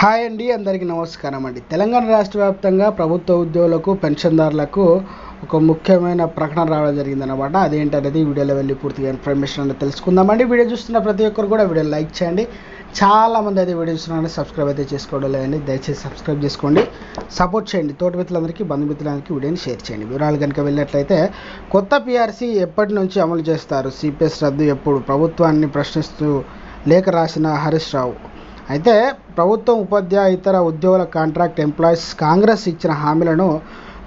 Hi అండి, అందరికీ నమస్కారం అండి. తెలంగాణ రాష్ట్ర వ్యాప్తంగా ప్రభుత్వ ఉద్యోగులకు, పెన్షన్దారులకు ఒక ముఖ్యమైన ప్రకటన రావడం జరిగిందనమాట. అదేంటనేది వీడియోలో వెళ్ళి పూర్తిగా ఇన్ఫర్మేషన్ అనేది తెలుసుకుందామండి. వీడియో చూస్తున్న ప్రతి ఒక్కరు కూడా వీడియో లైక్ చేయండి. చాలామంది అయితే వీడియో చూస్తున్నారని సబ్స్క్రైబ్ అయితే చేసుకోవడం లేదండి. దయచేసి సబ్స్క్రైబ్ చేసుకోండి, సపోర్ట్ చేయండి. తోటి మిత్రులందరికీ, బంధుమిత్రులందరికీ వీడియోని షేర్ చేయండి. వివరాలు కనుక వెళ్ళినట్లయితే, కొత్త పీఆర్సీ ఎప్పటి నుంచి అమలు చేస్తారు, సిపిఎస్ రద్దు ఎప్పుడు, ప్రభుత్వాన్ని ప్రశ్నిస్తూ లేఖ రాసిన హరీష్ రావు. అయితే ప్రభుత్వం, ఉపాధ్యాయ, ఇతర ఉద్యోగుల, కాంట్రాక్ట్ ఎంప్లాయీస్ కాంగ్రెస్ ఇచ్చిన హామీలను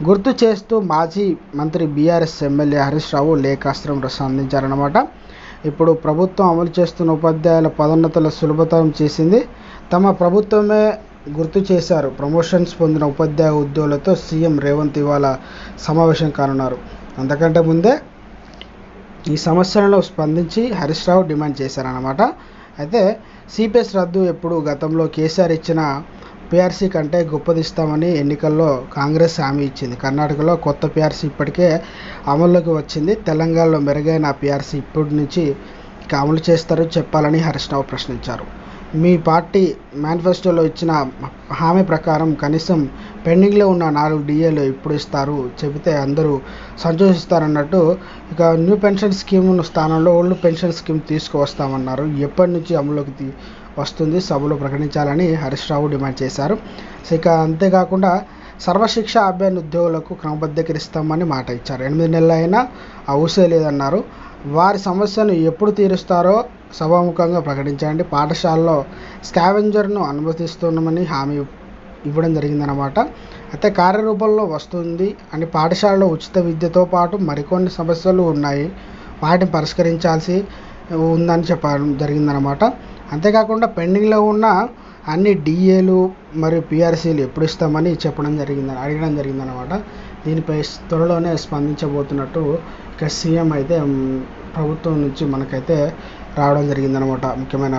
గుర్తు చేస్తూ మాజీ మంత్రి బీఆర్ఎస్ ఎమ్మెల్యే హరీష్ రావు లేఖాస్త్రం అందించారన్నమాట. ఇప్పుడు ప్రభుత్వం అమలు చేస్తున్న ఉపాధ్యాయుల పదోన్నతుల సులభతరం చేసింది. తమ ప్రభుత్వమే గుర్తు చేశారు. ప్రమోషన్స్ పొందిన ఉపాధ్యాయ ఉద్యోగులతో సీఎం రేవంత్ ఇవాళ సమావేశం కానున్నారు. అంతకంటే ముందే ఈ సమస్యలను స్పందించి హరీష్ రావు డిమాండ్ చేశారన్నమాట. అయితే సిపిఎస్ రద్దు ఎప్పుడు, గతంలో కేసీఆర్ ఇచ్చిన పీఆర్సీ కంటే గొప్పదిస్తామని ఎన్నికల్లో కాంగ్రెస్ హామీ ఇచ్చింది. కర్ణాటకలో కొత్త పీఆర్సీ ఇప్పటికే అమల్లోకి వచ్చింది. తెలంగాణలో మెరుగైన పీఆర్సీ ఇప్పటి నుంచి అమలు చేస్తారో చెప్పాలని హరీష్ రావు ప్రశ్నించారు. మీ పార్టీ మేనిఫెస్టోలో ఇచ్చిన హామీ ప్రకారం కనీసం పెండింగ్లో ఉన్న 4 డిఏలు ఇప్పుడు ఇస్తారు, చెబితే అందరూ సంతోషిస్తారన్నట్టు. ఇక న్యూ పెన్షన్ స్కీమ్ స్థానంలో ఓల్డ్ పెన్షన్ స్కీమ్ తీసుకువస్తామన్నారు. ఎప్పటి నుంచి అమలులోకి వస్తుంది, సభలో ప్రకటించాలని హరీష్ రావు డిమాండ్ చేశారు. ఇక అంతేకాకుండా సర్వశిక్ష అభియాన్ ఉద్యోగులకు క్రమబద్ధీకరిస్తామని మాట ఇచ్చారు. 8 నెలలు అయినా ఆ ఊసే లేదన్నారు. వారి సమస్యను ఎప్పుడు తీరుస్తారో సభాముఖంగా ప్రకటించండి. పాఠశాలలో స్కావెంజర్ను అనుమతిస్తున్నామని హామీ ఇవ్వడం జరిగిందన్నమాట. అయితే కార్యరూపంలో వస్తుంది అని, పాఠశాలలో ఉచిత విద్యతో పాటు మరికొన్ని సమస్యలు ఉన్నాయి, వాటిని పరిష్కరించాల్సి ఉందని చెప్పడం జరిగిందనమాట. అంతేకాకుండా పెండింగ్లో ఉన్న అన్ని డిఏలు మరియు పీఆర్సీలు ఎప్పుడు ఇస్తామని అడగడం జరిగిందనమాట. దీనిపై త్వరలోనే స్పందించబోతున్నట్టు ఇక సీఎం అయితే ప్రభుత్వం నుంచి మనకైతే రావడం జరిగిందనమాట. ముఖ్యమైన